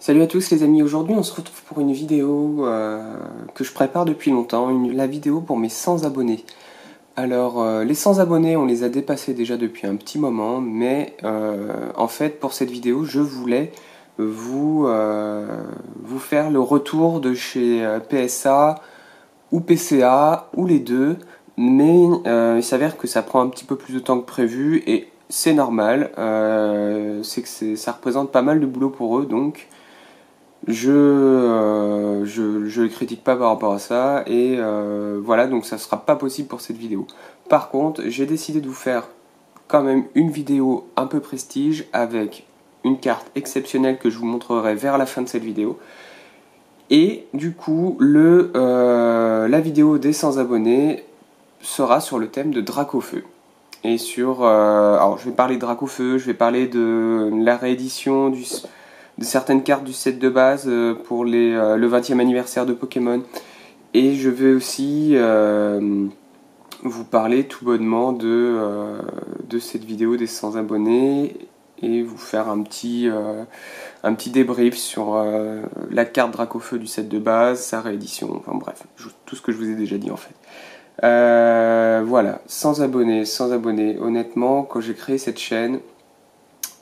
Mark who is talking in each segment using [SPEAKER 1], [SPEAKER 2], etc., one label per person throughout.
[SPEAKER 1] Salut à tous les amis, aujourd'hui on se retrouve pour une vidéo que je prépare depuis longtemps, la vidéo pour mes 100 abonnés. Alors les 100 abonnés on les a dépassés déjà depuis un petit moment, mais en fait pour cette vidéo je voulais vous faire le retour de chez PSA ou PCA ou les deux, mais il s'avère que ça prend un petit peu plus de temps que prévu et c'est normal, c'est que ça représente pas mal de boulot pour eux, donc je le critique pas par rapport à ça et voilà, donc ça sera pas possible pour cette vidéo. Par contre, j'ai décidé de vous faire quand même une vidéo un peu prestige avec une carte exceptionnelle que je vous montrerai vers la fin de cette vidéo. Et du coup, la vidéo des 100 abonnés sera sur le thème de Dracofeu. Et sur... alors, je vais parler de Dracofeu, je vais parler de la réédition de certaines cartes du set de base pour le 20e anniversaire de Pokémon. Et je vais aussi vous parler tout bonnement de cette vidéo des 100 abonnés et vous faire un petit débrief sur la carte Dracofeu du set de base, sa réédition, enfin bref, tout ce que je vous ai déjà dit en fait. Voilà, 100 abonnés, honnêtement, quand j'ai créé cette chaîne,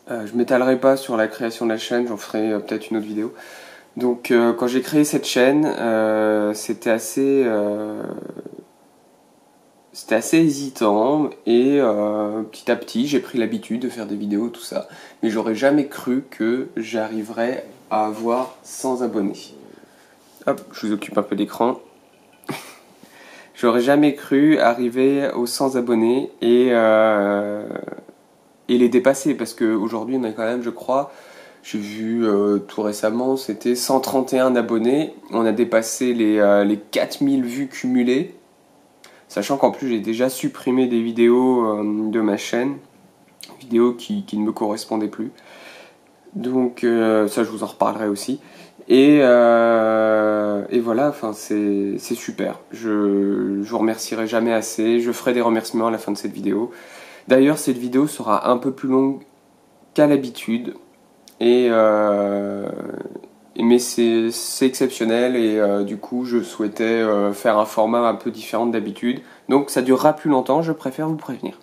[SPEAKER 1] je m'étalerai pas sur la création de la chaîne, j'en ferai peut-être une autre vidéo. Donc quand j'ai créé cette chaîne, c'était assez hésitant et petit à petit j'ai pris l'habitude de faire des vidéos, tout ça. Mais j'aurais jamais cru que j'arriverais à avoir 100 abonnés. Hop, je vous occupe un peu d'écran. J'aurais jamais cru arriver aux 100 abonnés et les dépasser, parce qu'aujourd'hui on a quand même, je crois, j'ai vu tout récemment, c'était 131 abonnés, on a dépassé les 4000 vues cumulées, sachant qu'en plus j'ai déjà supprimé des vidéos de ma chaîne, vidéos qui ne me correspondaient plus, donc ça je vous en reparlerai aussi. Et voilà, enfin c'est super, je vous remercierai jamais assez, je ferai des remerciements à la fin de cette vidéo. D'ailleurs, cette vidéo sera un peu plus longue qu'à l'habitude, mais c'est exceptionnel et du coup, je souhaitais faire un format un peu différent d'habitude. Donc, ça durera plus longtemps, je préfère vous prévenir.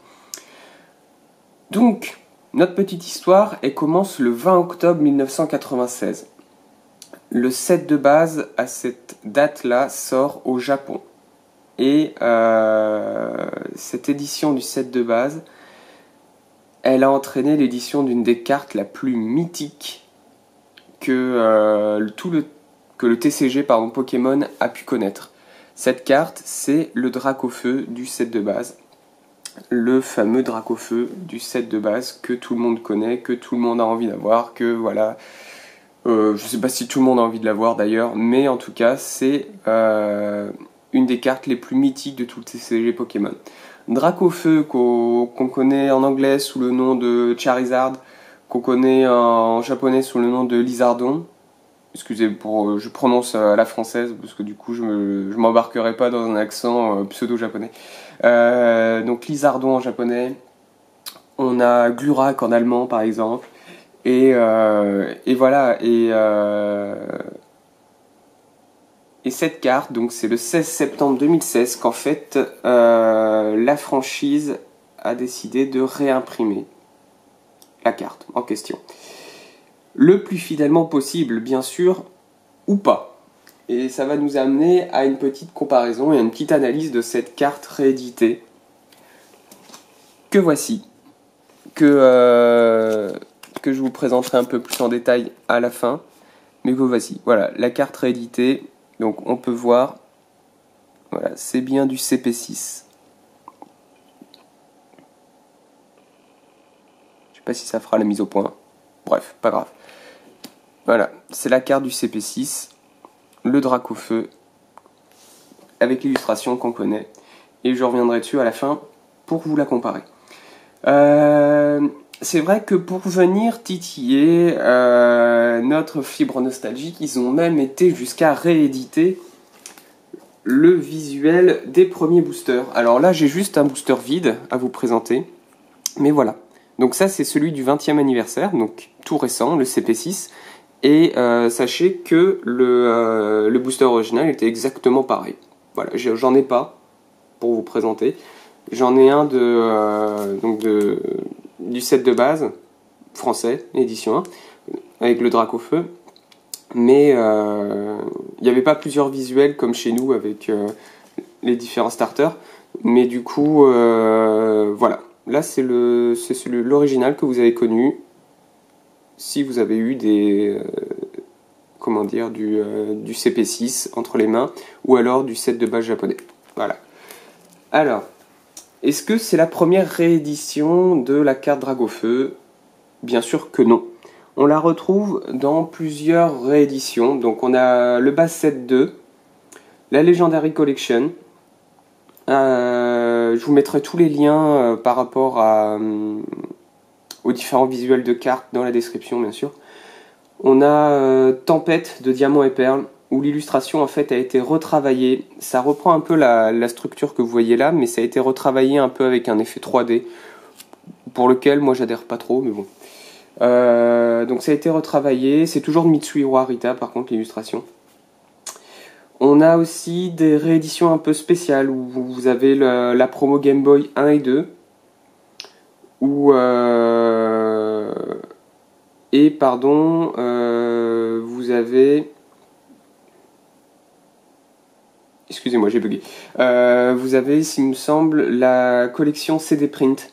[SPEAKER 1] Donc, notre petite histoire, elle commence le 20 octobre 1996. Le set de base, à cette date-là, sort au Japon. Et cette édition du set de base, elle a entraîné l'édition d'une des cartes la plus mythique que le TCG Pokémon a pu connaître. Cette carte, c'est le Dracofeu du set de base. Le fameux Dracofeu du set de base que tout le monde connaît, que tout le monde a envie d'avoir, que voilà... je sais pas si tout le monde a envie de l'avoir d'ailleurs, mais en tout cas, c'est une des cartes les plus mythiques de tout le TCG Pokémon. Dracofeu, qu'on connaît en anglais sous le nom de Charizard, qu'on connaît en japonais sous le nom de Lizardon. Excusez pour je prononce à la française parce que du coup je m'embarquerai pas dans un accent pseudo-japonais. Donc Lizardon en japonais. On a Glurak en allemand par exemple. Et voilà. Et cette carte, donc c'est le 16 septembre 2016 qu'en fait la franchise a décidé de réimprimer la carte en question. Le plus fidèlement possible, bien sûr, ou pas. Et ça va nous amener à une petite comparaison et à une petite analyse de cette carte rééditée. Que voici. Que je vous présenterai un peu plus en détail à la fin. Mais que voici. Voilà, la carte rééditée. Donc on peut voir, voilà, c'est bien du CP6. Je sais pas si ça fera la mise au point. Bref, pas grave. Voilà, c'est la carte du CP6, le Dracofeu, avec l'illustration qu'on connaît. Et je reviendrai dessus à la fin pour vous la comparer. C'est vrai que pour venir titiller notre fibre nostalgique, ils ont même été jusqu'à rééditer le visuel des premiers boosters. Alors là, j'ai juste un booster vide à vous présenter, mais voilà. Donc ça, c'est celui du 20e anniversaire, donc tout récent, le CP6. Et sachez que le booster original était exactement pareil. Voilà, j'en ai pas pour vous présenter. J'en ai un du set de base, français, édition 1, avec le Dracofeu. Mais il n'y avait pas plusieurs visuels comme chez nous avec les différents starters. Mais du coup, voilà. Là, c'est l'original que vous avez connu. Si vous avez eu comment dire, du CP6 entre les mains, ou alors du set de base japonais. Voilà. Alors, est-ce que c'est la première réédition de la carte Dragofeu? Bien sûr que non. On la retrouve dans plusieurs rééditions. Donc on a le base set 2, la Legendary Collection. Je vous mettrai tous les liens par rapport aux différents visuels de cartes dans la description, bien sûr. On a Tempête de Diamant et Perle, où l'illustration en fait a été retravaillée. Ça reprend un peu la structure que vous voyez là, mais ça a été retravaillé un peu avec un effet 3D, pour lequel moi j'adhère pas trop, mais bon. Donc ça a été retravaillé, c'est toujours de Mitsuhiro Arita par contre l'illustration. On a aussi des rééditions un peu spéciales où vous avez la promo Game Boy 1 et 2, où vous avez... Excusez-moi, j'ai bugué. Vous avez, s'il me semble, la collection CD Print,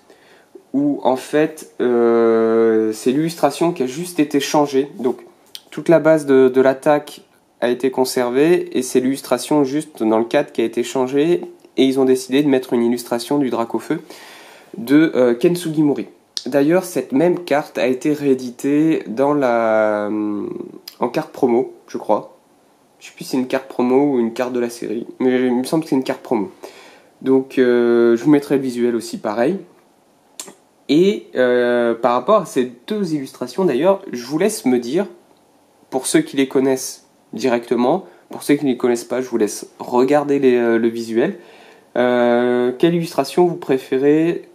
[SPEAKER 1] où en fait c'est l'illustration qui a juste été changée. Donc toute la base de l'attaque a été conservée et c'est l'illustration juste dans le cadre qui a été changée, et ils ont décidé de mettre une illustration du Dracofeu de Ken Sugimori. D'ailleurs, cette même carte a été rééditée en carte promo, je crois. Je sais plus si c'est une carte promo ou une carte de la série, mais il me semble que c'est une carte promo. Donc je vous mettrai le visuel aussi pareil. Et par rapport à ces deux illustrations d'ailleurs, je vous laisse me dire, pour ceux qui les connaissent directement, pour ceux qui ne les connaissent pas, je vous laisse regarder le visuel. Quelle illustration vous préférez?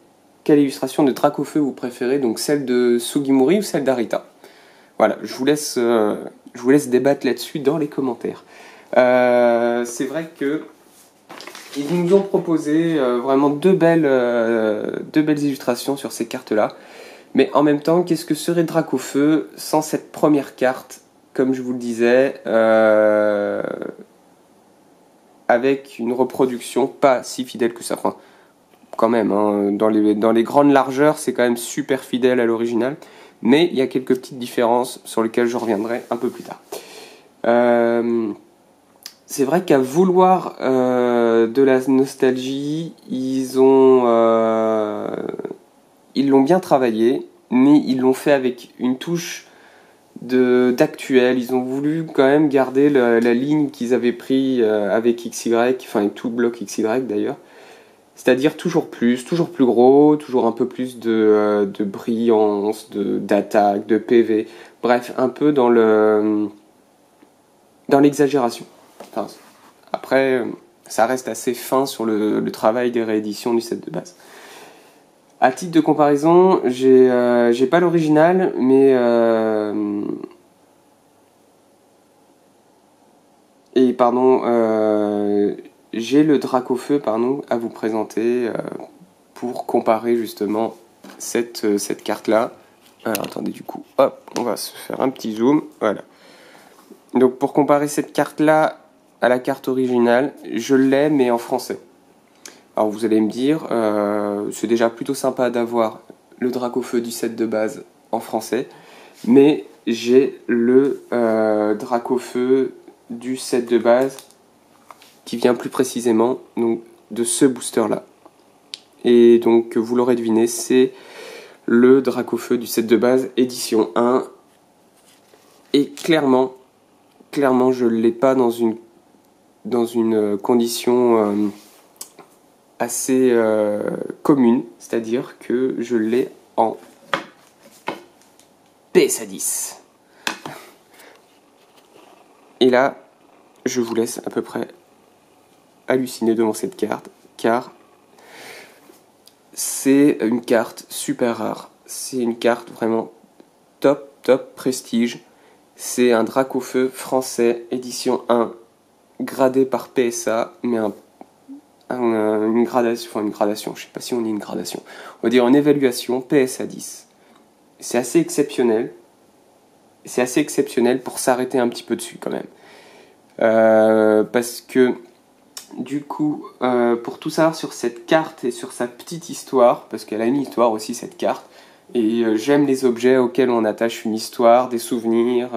[SPEAKER 1] Quelle illustration de Dracofeu vous préférez? Donc celle de Sugimori ou celle d'Arita? Voilà, je vous laisse débattre là-dessus dans les commentaires. C'est vrai que ils nous ont proposé vraiment deux belles illustrations sur ces cartes-là. Mais en même temps, qu'est-ce que serait Dracofeu sans cette première carte, comme je vous le disais, avec une reproduction pas si fidèle que ça. Enfin, quand même, hein, dans les grandes largeurs, c'est quand même super fidèle à l'original. Mais il y a quelques petites différences sur lesquelles je reviendrai un peu plus tard. C'est vrai qu'à vouloir de la nostalgie, ils l'ont bien travaillé, mais ils l'ont fait avec une touche d'actuel. Ils ont voulu quand même garder la ligne qu'ils avaient pris avec XY, enfin avec tout le bloc XY d'ailleurs. C'est-à-dire toujours plus gros, toujours un peu plus de brillance, d'attaque, de PV. Bref, un peu dans l'exagération. Enfin, après, ça reste assez fin sur le travail des rééditions du set de base. À titre de comparaison, j'ai pas l'original, mais j'ai le Dracofeu à vous présenter pour comparer justement cette carte-là. Alors attendez, du coup, hop, on va se faire un petit zoom, voilà. Donc pour comparer cette carte-là à la carte originale, je l'ai mais en français. Alors vous allez me dire, c'est déjà plutôt sympa d'avoir le Dracofeu du set de base en français, mais j'ai le Dracofeu du set de base qui vient plus précisément donc, de ce booster-là. Et donc vous l'aurez deviné, c'est le Dracofeu du set de base édition 1. Et clairement, je ne l'ai pas dans une condition assez commune, c'est-à-dire que je l'ai en PSA10. Et là, je vous laisse à peu près halluciner devant cette carte, car c'est une carte super rare. C'est une carte vraiment top prestige. C'est un Dracofeu français, édition 1, gradé par PSA, mais une gradation, je sais pas si on dit une gradation, on va dire une évaluation PSA 10. C'est assez exceptionnel. C'est assez exceptionnel pour s'arrêter un petit peu dessus quand même. Parce que du coup, pour tout savoir sur cette carte et sur sa petite histoire, parce qu'elle a une histoire aussi cette carte, et j'aime les objets auxquels on attache une histoire, des souvenirs,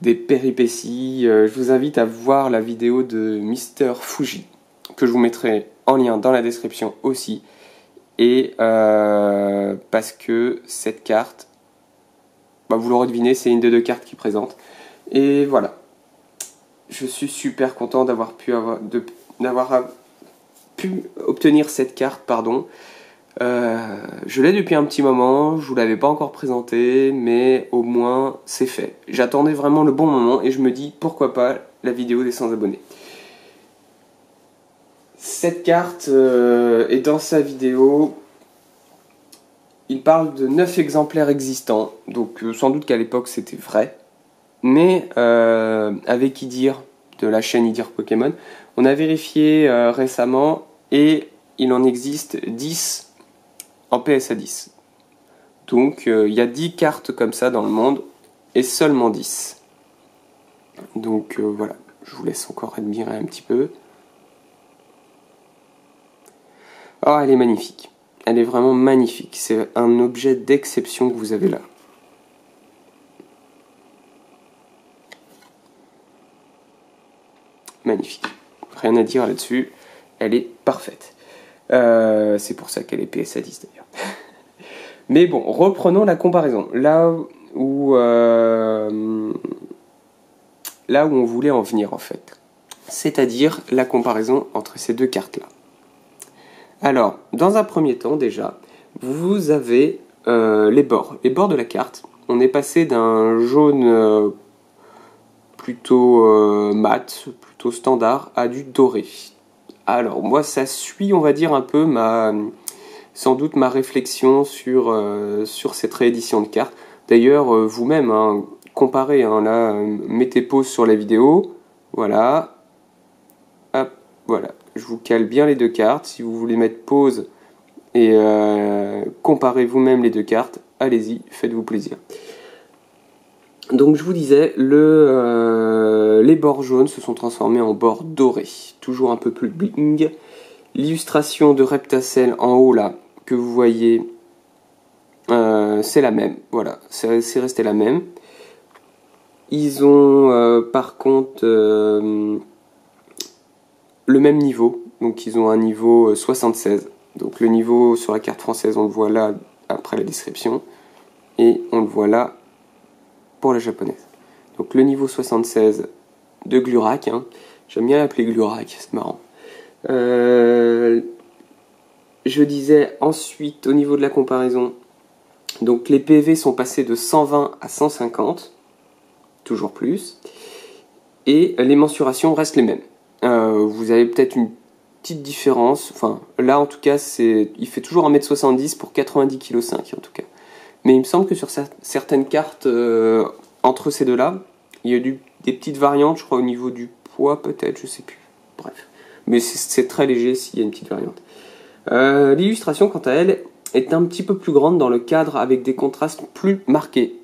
[SPEAKER 1] des péripéties. Je vous invite à voir la vidéo de Mister Fuji, que je vous mettrai en lien dans la description aussi. Et parce que cette carte, bah, vous l'aurez deviné, c'est une des 2 cartes qu'il présente. Et voilà. Je suis super content d'avoir pu obtenir cette carte, pardon. Je l'ai depuis un petit moment, je vous l'avais pas encore présentée, mais au moins c'est fait. J'attendais vraiment le bon moment et je me dis pourquoi pas la vidéo des 100 abonnés. Cette carte est dans sa vidéo. Il parle de 9 exemplaires existants, donc sans doute qu'à l'époque c'était vrai. Mais avec Idir de la chaîne Idir Pokémon, on a vérifié récemment et il en existe 10 en PSA 10. Donc il y a 10 cartes comme ça dans le monde et seulement 10. Donc voilà, je vous laisse encore admirer un petit peu. Oh, elle est magnifique. Elle est vraiment magnifique. C'est un objet d'exception que vous avez là. Magnifique. Rien à dire là-dessus. Elle est parfaite. C'est pour ça qu'elle est PSA 10 d'ailleurs. Mais bon, reprenons la comparaison. Là où on voulait en venir en fait. C'est-à-dire la comparaison entre ces 2 cartes-là. Alors, dans un premier temps déjà, vous avez les bords. Les bords de la carte. On est passé d'un jaune plutôt mat, plutôt standard, à du doré. Alors moi ça suit on va dire un peu sans doute ma réflexion sur cette réédition de cartes. D'ailleurs vous-même hein, comparez, hein, là mettez pause sur la vidéo, voilà, hop, voilà, je vous cale bien les 2 cartes. Si vous voulez mettre pause et comparez vous-même les 2 cartes, allez-y, faites-vous plaisir. Donc je vous disais, les bords jaunes se sont transformés en bords dorés, toujours un peu plus bling. L'illustration de Reptacell en haut là, que vous voyez, c'est la même, voilà, c'est resté la même. Ils ont par contre le même niveau, donc ils ont un niveau 76. Donc le niveau sur la carte française, on le voit là après la description, et on le voit là pour la japonaise. Donc le niveau 76 de Glurak, hein. J'aime bien l'appeler Glurak, c'est marrant. Je disais ensuite au niveau de la comparaison, donc les PV sont passés de 120 à 150, toujours plus, et les mensurations restent les mêmes. Vous avez peut-être une petite différence, enfin là en tout cas il fait toujours 1m70 pour 90,5 kg en tout cas. Mais il me semble que sur certaines cartes, entre ces deux-là, il y a des petites variantes, je crois au niveau du poids peut-être, je sais plus. Bref, mais c'est très léger s'il y a une petite variante. L'illustration, quant à elle, est un petit peu plus grande dans le cadre avec des contrastes plus marqués.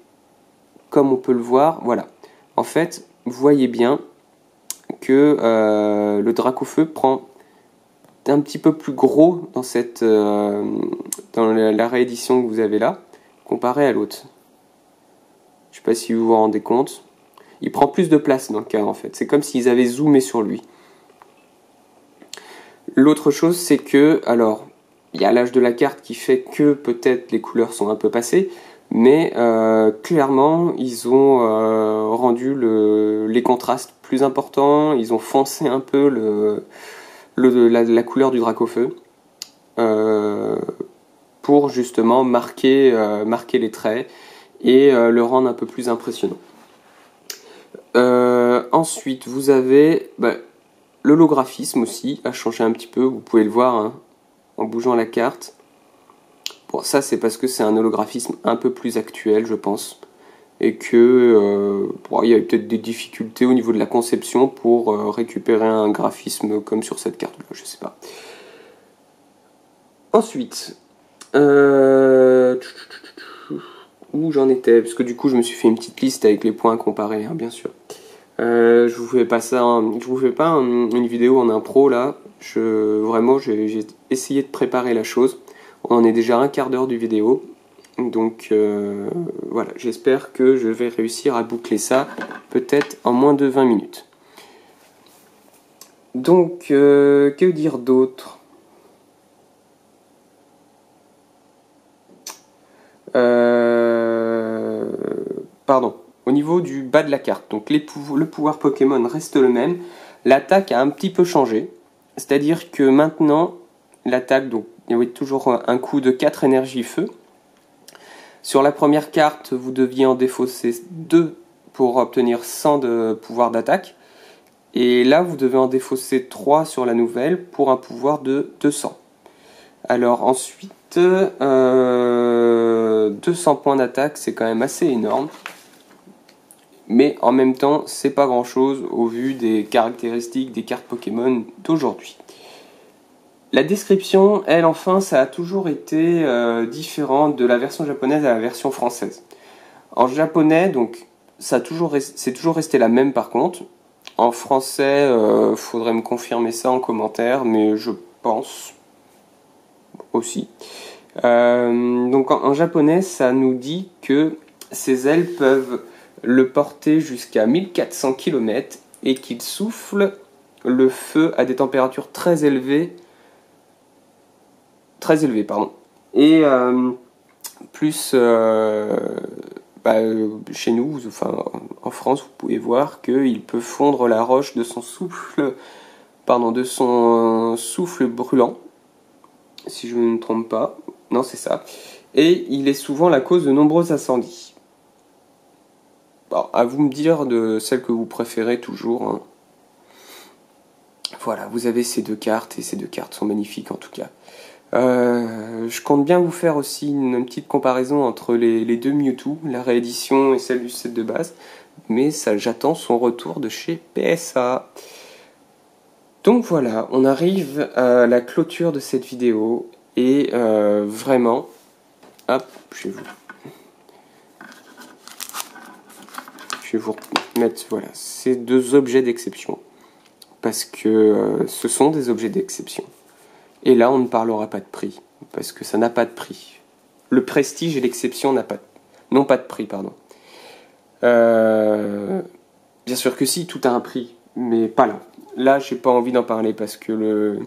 [SPEAKER 1] Comme on peut le voir, voilà. En fait, vous voyez bien que le Dracofeu prend un petit peu plus gros dans dans la réédition que vous avez là, comparé à l'autre. Je sais pas si vous vous rendez compte. Il prend plus de place dans le cadre en fait. C'est comme s'ils avaient zoomé sur lui. L'autre chose, c'est que, alors, il y a l'âge de la carte qui fait que peut-être les couleurs sont un peu passées, mais clairement, ils ont rendu les contrastes plus importants, ils ont foncé un peu la couleur du Dracofeu pour justement marquer les traits et le rendre un peu plus impressionnant. Ensuite, vous avez l'holographisme aussi a changé un petit peu, vous pouvez le voir hein, en bougeant la carte. Bon, ça c'est parce que c'est un holographisme un peu plus actuel, je pense. et que il y avait peut-être des difficultés au niveau de la conception pour récupérer un graphisme comme sur cette carte-là, je sais pas. Ensuite, où j'en étais, parce que du coup je me suis fait une petite liste avec les points comparés, hein, bien sûr. Je vous fais pas une vidéo en impro là. Vraiment, j'ai essayé de préparer la chose. On en est déjà un quart d'heure du vidéo. Donc voilà, j'espère que je vais réussir à boucler ça, peut-être en moins de 20 minutes. Donc, que dire d'autre? Pardon. Au niveau du bas de la carte, donc le pouvoir Pokémon reste le même. L'attaque a un petit peu changé. C'est-à-dire que maintenant, l'attaque, donc il y a toujours un coup de 4 énergies feu. Sur la première carte, vous deviez en défausser 2 pour obtenir 100 de pouvoir d'attaque. Et là, vous devez en défausser 3 sur la nouvelle pour un pouvoir de 200. Alors ensuite, 200 points d'attaque, c'est quand même assez énorme. Mais en même temps, c'est pas grand chose au vu des caractéristiques des cartes Pokémon d'aujourd'hui. La description, elle, enfin, ça a toujours été différent de la version japonaise à la version française. En japonais, donc, c'est toujours resté la même par contre. En français, faudrait me confirmer ça en commentaire, mais je pense aussi. Donc en japonais, ça nous dit que ces ailes peuvent le porter jusqu'à 1400 km et qu'il souffle le feu à des températures très élevées, pardon. Et plus chez nous, enfin en France, vous pouvez voir qu'il peut fondre la roche de son souffle brûlant, si je ne me trompe pas. Non, c'est ça. Et il est souvent la cause de nombreux incendies. Bon, à vous me dire de celle que vous préférez toujours, hein. Voilà, vous avez ces deux cartes, et ces deux cartes sont magnifiques en tout cas. Je compte bien vous faire aussi une petite comparaison entre les deux Mewtwo, la réédition et celle du set de base. Mais ça, j'attends son retour de chez PSA. Donc voilà, on arrive à la clôture de cette vidéo. Et vraiment, hop, je vais vous mettre, voilà, ces deux objets d'exception. Parce que ce sont des objets d'exception. Et là, on ne parlera pas de prix, parce que ça n'a pas de prix. Le prestige et l'exception n'ont pas de prix, pardon. Bien sûr que si, tout a un prix, mais pas là. Là, j'ai pas envie d'en parler parce que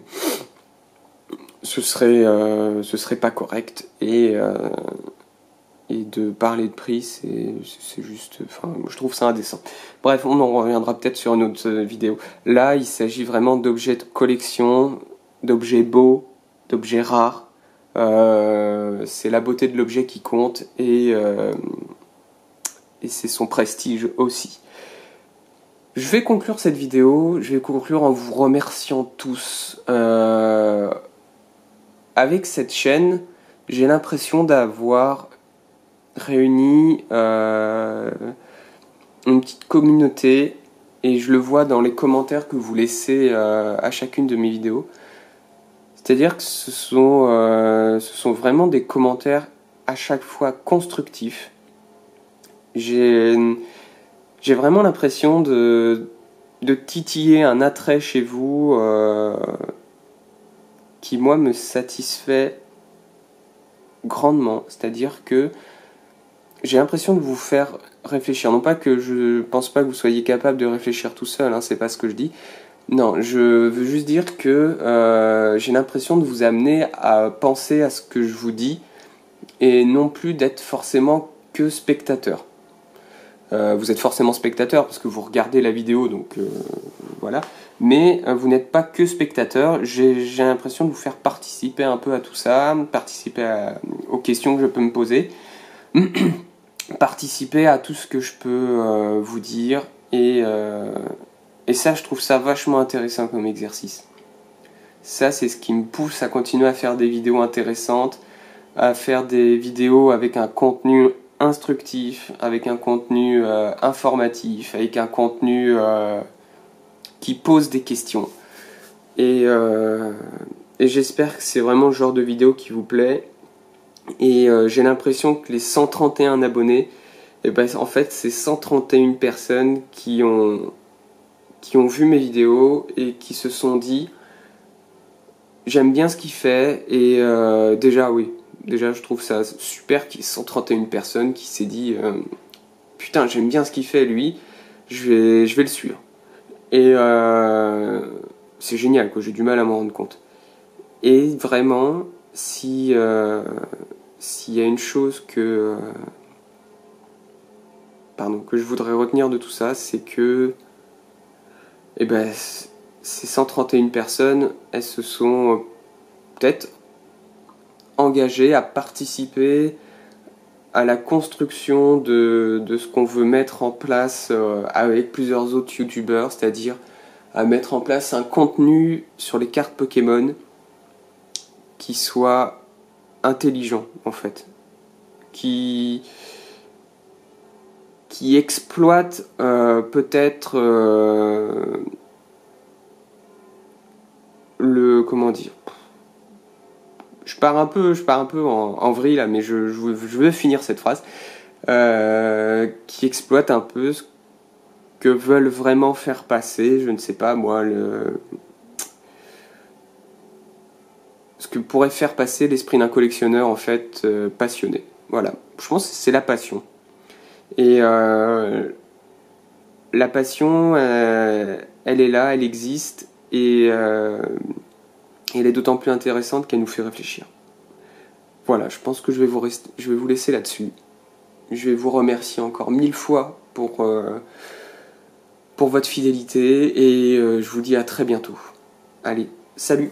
[SPEAKER 1] ce serait pas correct et de parler de prix, c'est juste, enfin, je trouve ça indécent. Bref, on en reviendra peut-être sur une autre vidéo. Là, il s'agit vraiment d'objets de collection, d'objets beaux, d'objets rares. C'est la beauté de l'objet qui compte et c'est son prestige aussi. Je vais conclure cette vidéo, je vais conclure en vous remerciant tous. Avec cette chaîne, j'ai l'impression d'avoir réuni une petite communauté et je le vois dans les commentaires que vous laissez à chacune de mes vidéos. C'est-à-dire que ce sont vraiment des commentaires à chaque fois constructifs. J'ai vraiment l'impression de titiller un attrait chez vous qui, moi, me satisfait grandement. C'est-à-dire que j'ai l'impression de vous faire réfléchir. Non pas que je pense pas que vous soyez capable de réfléchir tout seul, hein, c'est pas ce que je dis. Non, je veux juste dire que j'ai l'impression de vous amener à penser à ce que je vous dis et non plus d'être forcément que spectateur. Vous êtes forcément spectateur parce que vous regardez la vidéo, donc voilà. Mais vous n'êtes pas que spectateur. J'ai l'impression de vous faire participer un peu à tout ça, participer aux questions que je peux me poser, participer à tout ce que je peux vous dire. Et ça, je trouve ça vachement intéressant comme exercice. Ça, c'est ce qui me pousse à continuer à faire des vidéos intéressantes, à faire des vidéos avec un contenu instructif, avec un contenu informatif, avec un contenu qui pose des questions. Et j'espère que c'est vraiment le genre de vidéo qui vous plaît. Et j'ai l'impression que les 131 abonnés, et ben, en fait, c'est 131 personnes qui ont vu mes vidéos et qui se sont dit j'aime bien ce qu'il fait. Et déjà, oui, déjà je trouve ça super qu'il y ait 131 personnes qui s'est dit putain, j'aime bien ce qu'il fait lui, je vais le suivre. Et c'est génial, quoi, j'ai du mal à m'en rendre compte. Et vraiment, s'il y a une chose que je voudrais retenir de tout ça, c'est que eh ben, ces 131 personnes, elles se sont peut-être engagées à participer à la construction de ce qu'on veut mettre en place avec plusieurs autres youtubeurs, c'est-à-dire à mettre en place un contenu sur les cartes Pokémon qui soit intelligent en fait, qui exploite peut-être comment dire, je pars un peu en vrille là, mais je veux finir cette phrase, qui exploite un peu ce que veulent vraiment faire passer, je ne sais pas moi, ce que pourrait faire passer l'esprit d'un collectionneur en fait passionné. Voilà, je pense que c'est la passion. Et la passion, elle est là, elle existe, et elle est d'autant plus intéressante qu'elle nous fait réfléchir. Voilà, je pense que je vais vous laisser là-dessus. Je vais vous remercier encore 1000 fois pour votre fidélité, et je vous dis à très bientôt. Allez, salut!